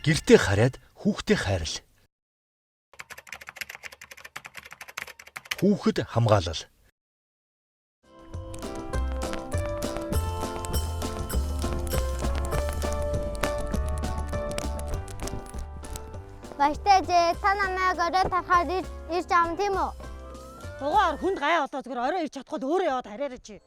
Гэртээ хараад хүүхдээ хайрл. Хүүхэд хамгаалал. Баяртай жээ, та намайг орой тарахаар ирж аав тийм үү? Дугаар хүнд гай болоо зүгээр орой ирж чадхад өөрөө яваад хараарай чи.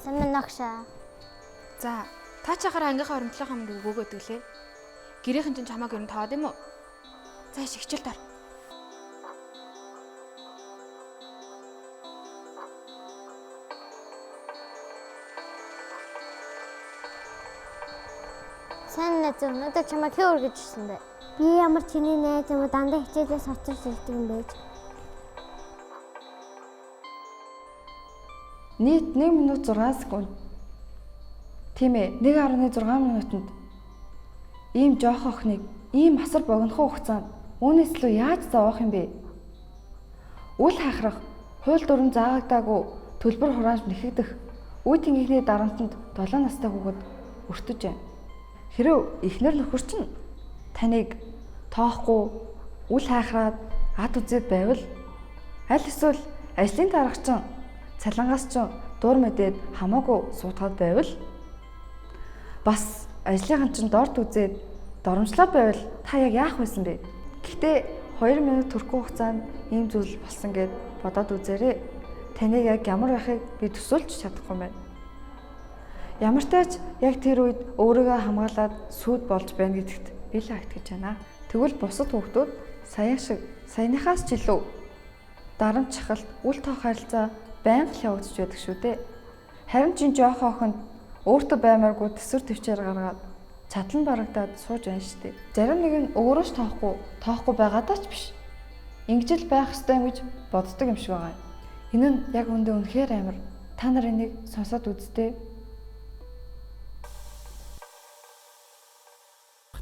Сайн нагшаа. За, та чахаар ангийнхаа оромтлын хамаг өгөөгөөд өглөө. Гэрийнхэн чинь чамааг ер нь таад юм уу? За, хичээл тар. Сайн найз өнөөдөр чамайг хий үргэж ирсэн бэ? Би ямар чиний найз юм уу дандаа хичээлээс очирч ирдэг юм бэ? Нийт 1 минут 6 секунд. Тийм ээ, 1.6 минутанд ийм жоох охиныг ийм асар богинохон хугацаанд үүнээс илүү яаж зовоох юм бэ? Үл хахрах, хууль дүрм заагагдаагүй төлбөр хурааж нэхэгдэх үе тэнгийнхний дарамтанд 7 настай хүүхэд өртөж байна. Хэрэв эхнэр нөхөр чинь таныг тоохгүй, үл хайхраад ад үзээд байвал аль эсвэл ажлын даргачин цалингаас ч дур мэдээд хамаагүй суутгаад байвал бас ажлынхан чинь дорд үзээд доромжлоод байвал та яг яах байсан бэ? Гэхдээ 2 минут төрөх хугацаанд ийм зүйл болсон гэд бодоод үзээрэй. Таныг яг ямар байхыг би төсөөлж чадахгүй байна. Ямар ч тач яг тэр үед өөрийгөө хамгаалаад сүуд болж байна гэдэгт би л итгэж байна. Тэгвэл бусад хүүхдүүд саяхан шиг саяныхаас ч илүү дарамт чахалт, үл тоох харилцаа байнга л явагдаж байдаг шүү дээ. Харин чинь жоохон охинд өөртөө баймааргүй төсвөр төвчээр гаргаад чадлан барагдаад сууж байна шүү дээ. Зарим нэг нь өөрөө ч тоохгүй байгаадаа ч биш. Ингэж л байх ёстой юм гэж боддог юм шиг байгаа. Энэ нь яг үндэ үнэхээр амар. Та нар энийг сонсоод үзтээ.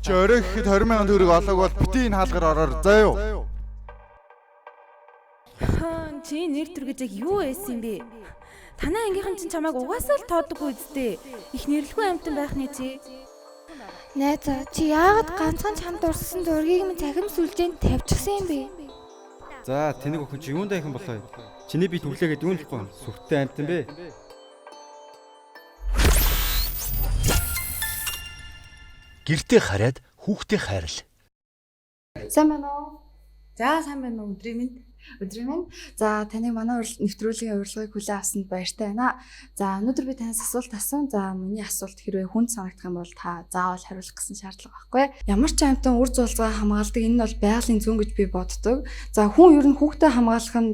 Чи орой гэхэд 20,000 төгрөг олоог бол бити энэ хаалгаар ороор заа юу? Чи нэр төргөж яг юу байсан бэ? Танаа ангийнхан чинь чамайг угаасаа л тоодоггүй үсттэй. Их нэрлэхгүй амтан байх нь чи. Найз, чи яагаад ганцхан чамд урссан зургийг минь цахим сүлжээнд тавьчихсан юм бэ? За, тэнэг охин чи юундаа ихэн болоо? Чиний би түглээгээд юу нэхгүй сүртэй амтан бэ? Гэртээ хараад хүүхдээ хайрл. Сайн байна уу? За сайн байна уу өдрийн минь. Өдрийн минь. За, таныг манай нэвтрүүлгийн урилгыг хүлээн авсанд баяртай байна. За, өнөөдөр би танаас асуулт асуусан. За, миний асуулт хэрвээ хүнд санагдах юм бол та заавал хариулах гэсэн шаардлага байхгүй. Ямар ч амтан үр зуулцгаа хамгаалдаг энэ нь бол байгалийн зүүн гэж би боддог. За, хүн ер нь хүүхдээ хамгаалах нь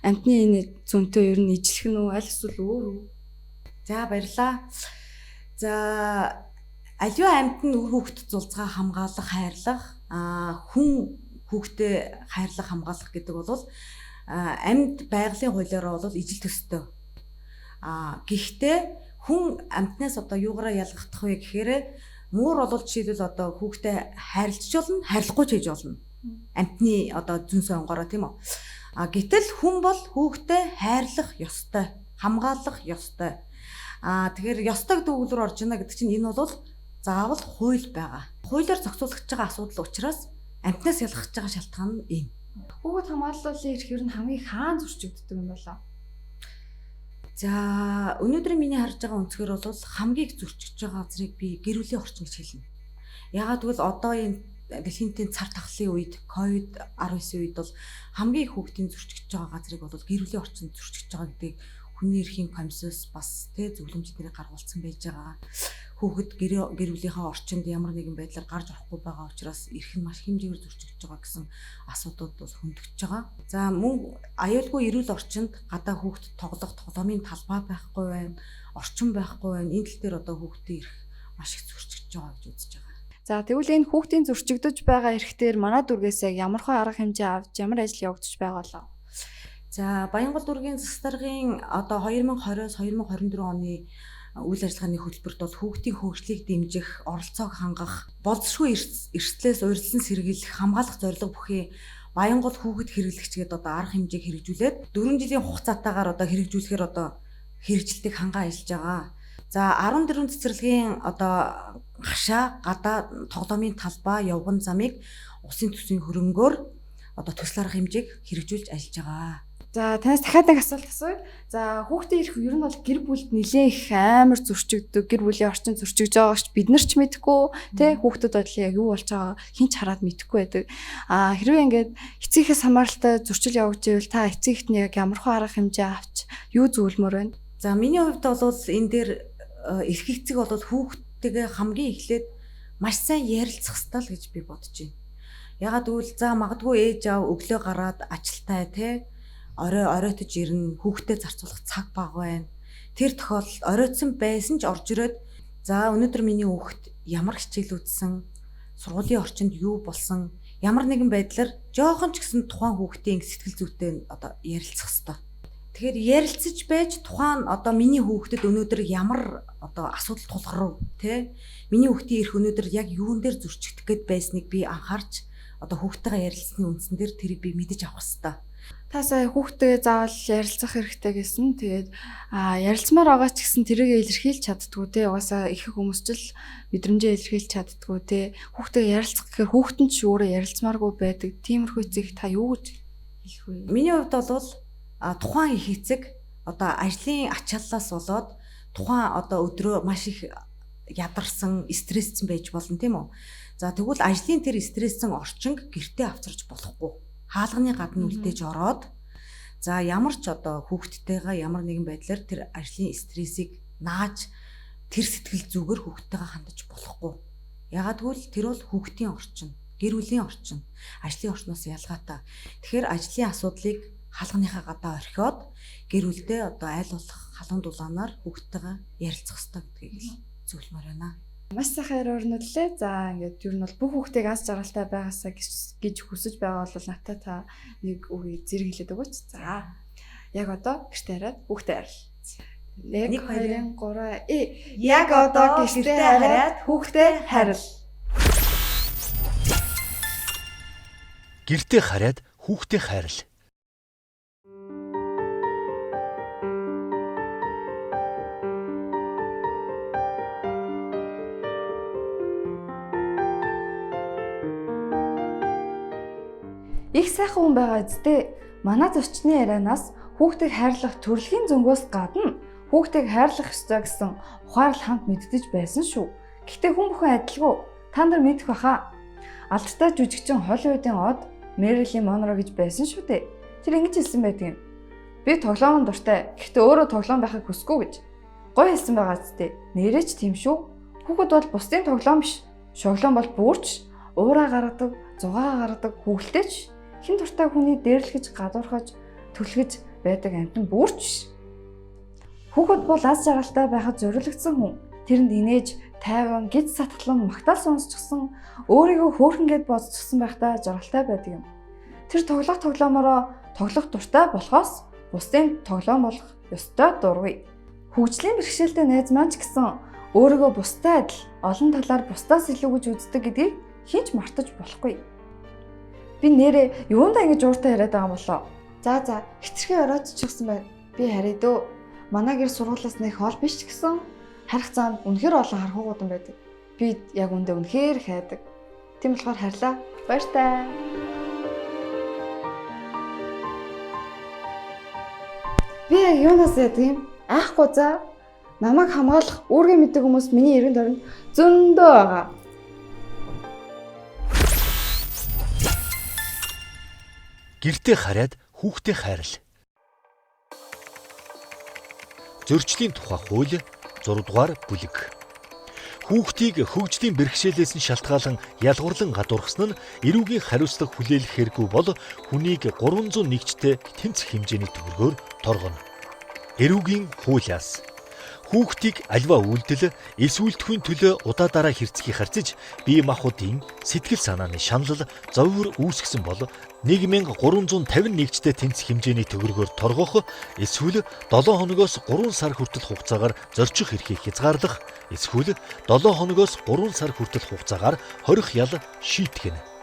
амтны энэ зүүнтэй ер нь ижлэх нь үү, аль эсвэл өөр үү? За баярлаа. За аливаа амтны хүүхд зулцгаа хамгаалах, хайрлах, хүн хүүхдээ хайрлах, хамгаалах гэдэг бол амьд байгалийн хуулиараа бол ижил төстэй. Гэхдээ хүн амьтнаас одоо юугаараа ялгагдах вэ гэхээр муур бол жишээлбэл одоо хүүхдээ хайрлаж болно, хайрлахгүй ч хийж болно. Амьтны одоо зүн сонгороо тийм үү. Гэтэл хүн бол хүүхдээ хайрлах ёстой, хамгаалах ёстой. Тэгэхээр ёстой гэдэг үг рүү орж ийнэ гэдэг чинь энэ бол заавал хууль байгаа. Хуулиар зохицуулагдж байгаа асуудал учраас амтнаас ялгах байгаа шалтгаан нь ийм. Хүүхэд хамгааллын эрх ер нь хамгийн хаан зөрчигддөг юм болоо. За өнөөдрийн миний харж байгаа өнцгөр бол хамгийн зөрчиж байгаа газрыг би гэр бүлийн орчин гэж хэлнэ. Яагаад гэвэл одоо энэ дэлхийн тэн цар тахлын үед COVID-19 үед бол хамгийн хүүхдийн зөрчиж байгаа газрыг бол гэр бүлийн орчин зөрчиж байгаа гэдэг хүний эрхийн комиссоос бас зөвлөмжүүдийг гаргуулсан байж байгаа. Хүүхэд гэр бүлийнхаа орчинд ямар нэгэн байдлаар гарч орохгүй байгаа учраас эрх нь маш хэмжээгээр зөрчигдөж байгаа гэсэн асуудлууд бас хөндөгдөж байгаа. За мөн аюулгүй эрүүл орчинд гадаа хүүхэд тоглох тоглоомын талбай байхгүй байна, орчин байхгүй байна. Энэ тал дээр одоо хүүхдийн эрх маш их зөрчигдөж байгаа гэж үзэж байгаа. За тэгвэл энэ хүүхдийн зөрчигдөж байгаа эрхтэр манай дүргээс яг ямар хөө арга хэмжээ авч ямар ажил явагдаж байгаа болоо? За Баянгол дүүргийн засаг даргын одоо 2020-с 2024 оны үйл ажиллагааны хөтөлбөрт бол хүүхдийн хөгжлийг дэмжих, оролцоог хангах, болзошгүй эрсдлээс урьдчилан сэргийлэх, хамгаалах зорилго бүхий Баянгол хүүхэд хэрэглэгч гэдэг одоо арга хэмжээг хэрэгжүүлээд 4 жилийн хугацаатаагаар одоо хэрэгжүүлэхээр одоо хэрэгжилтийг хангаа ажиллаж байгаа. За 14 цэцэрлэгийн одоо гашаа, гадаа тоглоомын талбай, явган замыг усын төсвийн хөрөнгөөр одоо төсөл арга хэмжээг хэрэгжүүлж ажиллаж байгаа. За танаас дахиад нэг асуулт асууя. За хүүхдийн эрх ер нь бол гэр бүлд нэлээд их амар зөрчигддөг, гэр бүлийн орчин зөрчигдөж байгаа ч бид нар ч мэдэхгүй тий хүүхдүүд бодлоо яг юу болж байгаа хин ч хараад мэдэхгүй байдаг. Хэрвээ ингээд эцэгээс хамааралтай зөрчил явагдчихвэл та эцэгт нь яг ямар хөө арга хэмжээ авч юу зөвлөмөр байна? За миний хувьд бол энэ дээр эрх эцэг бол хүүхдтэйгээ хамгийн эхлээд маш сайн ярилцах ёстой л гэж би бодож байна. Ягаад гэвэл за магадгүй ээж аав өглөө гараад ажилтаа тий оройтож ирнэ, хүүхдэд зарцуулах цаг бага байна. Тэр тохиолдолд оройтсон байсан ч орж ирээд за өнөөдөр миний хүүхэд ямар хичээл үзсэн, сургуулийн орчинд юу болсон, ямар нэгэн байдлаар жоохон ч гэсэн тухайн хүүхдийн сэтгэл зүйтэй одоо ярилцах ёстой. Тэгэхээр ярилцаж байж тухайн одоо миний хүүхдэд өнөөдөр ямар одоо асуудал тулгарв те миний хүүхдийн эрх өнөөдөр яг юун дээр зөрчигдөх гээд байсныг би анхаарч одоо хүүхдтэйгээ ярилцсны үндсэн дээр тэрийг би мэдэж авах ёстой. Та сая хүүхдтэйгээ заавал ярилцах хэрэгтэй гэсэн. Тэгээд ярилцмаар байгаа ч гэсэн тэрийг илэрхийлж чаддгүй те. Угаасаа их хүмүүс ч л мэдрэмжээ илэрхийлж чаддгүй те. Хүүхдтэйгээ ярилцах гэхээр хүүхэд нь ч өөрөө ярилцмааргүй байдаг. Тиймэрхүү эцэг та юу гэж хэлэх вэ? Миний хувьд бол тухайн их эцэг одоо ажлын ачааллаас болоод тухайн одоо өдрөө маш их ядарсан, стрессцэн байж болно тийм үү? За тэгвэл ажлын тэр стрессцэн орчинг гэртээ авчирч болохгүй. Хаалганы гадна үлдээж ороод за ямар ч одоо хүүхдтэйгээ ямар нэгэн байдлаар тэр ажлын стрессийг нааж тэр сэтгэл зүгээр хүүхдтэйгээ хандаж болохгүй. Ягаад гэвэл тэр бол хүүхдийн орчин, гэр бүлийн орчин, ажлын орчноос ялгаатай. Тэгэхээр ажлын асуудлыг хаалганыхаа гадаа орхиод гэр бүлдээ одоо айл болох халуун дулаанаар хүүхдтэйгээ ярилцах хэрэгтэй гэдгийг зөвлөмөр байна. Маш сайхан ярилцлаа. За ингээд ер нь бол бүх хүүхдийг аз жаргалтай байгаасаа гэж хүсэж байгаа бол надад та нэг үгийг зэрэг хэлээд өгөөч. За яг одоо гэртээ хараад хүүхдээ харил. 1 2 3 яг одоо гэртээ хараад хүүхдээ харил. Гэртээ хараад хүүхдээ хайрл. Их сайхан хүн байгаа зү. Манай зочны ярианаас хүүхдийг хайрлах төрөлхийн зөнгөөс гадна хүүхдийг хайрлах ёстой гэсэн ухаалал хамт мэддэж байсан шүү. Гэхдээ хүн бүхэн адилгүй. Та нар мэдэх баха. Алдартай жүжигчин Холливуудын од Мэрилин Монро гэж байсан шүү дээ. Тэр ингэж хэлсэн байдаг юм. Би тоглоомын дуртай. Гэхдээ өөрөө тоглоом байхыг хүсэхгүй гэж. Гоё хэлсэн байгаа зү. Нэрээ ч тийм шүү. Хүүхэд бол бусдын тоглоом биш. Шоглоом бол бүрч, уураа гаргадаг, зугаа гаргадаг хүүхэлтэйч. Хин дуртай хүний дээрлэхэж, гадуурхаж, түлхэж байдаг амтан бүрч. Хүүхэд бол аз жаргалтай байхад зориулагдсан хүн. Тэрэнд инээж, тайван, гид сатгалан магтаал сонсчихсон, өөрийгөө хөөрхөн гэд бодчихсон байхдаа жаргалтай байдаг юм. Тэр тоглоомороо тоглох дуртай болохоос бусдын тоглоом болох ёстой дургүй. Хөгжлийн бэрхшээлтэй найз маань ч гэсэн өөрийгөө бусдад адил олон талаар бусдаас илүү гэж үздэг гэдгийг хинч мартаж болохгүй. Би нэрээ юундаа ингэж ууртай яриад байгаа юм болоо. За хэтэрхий ороод ч гисэн байна. Би харъя дөө. Манай гэр сургуулиас нэг хол биш ч гэсэн харих цаанд үнэхээр олон хархуугууд байдаг. Би яг үндэ үнэхээр хайдаг. Тийм болохоор харьлаа. Баяртай. Би яг юунаас яадаг юм? Аахгүй за. Намайг хамгаалах үүргээ мэддэг хүмүүс миний эргэн тойронд зөндөө байгаа. Гэртээ хараад хүүхдээ хайрл. Зөрчлийн тухай хууль 6 дугаар бүлэг. Хүүхдийг хөгжлийн бэрхшээлээс нь шалтгаалan ялгуурлан гадуурхсан нь эрүүгийн хариуцлага хүлээх хэрэггүй бол хүнийг 301-тэй тэнцэх хэмжээний төгрөгөөр торгоно. Эрүүгийн хуулиас хүүхдийг альва үйлдэл эсвүүлдэхүйн төлөө удаа дараа хэрцгий харцаж бие махбодын сэтгэл санааны шанал зовир үүсгэсэн бол 1351-тэй тэнцэх хэмжээний төгрөгөөр торгох, эсвэл 7 хоногоос 3 сар хүртэл хугацаагаар зорчих эрхийг хязгаарлах, эсвэл 7 хоногоос 3 сар хүртэл хугацаагаар хорих ял шийтгэнэ.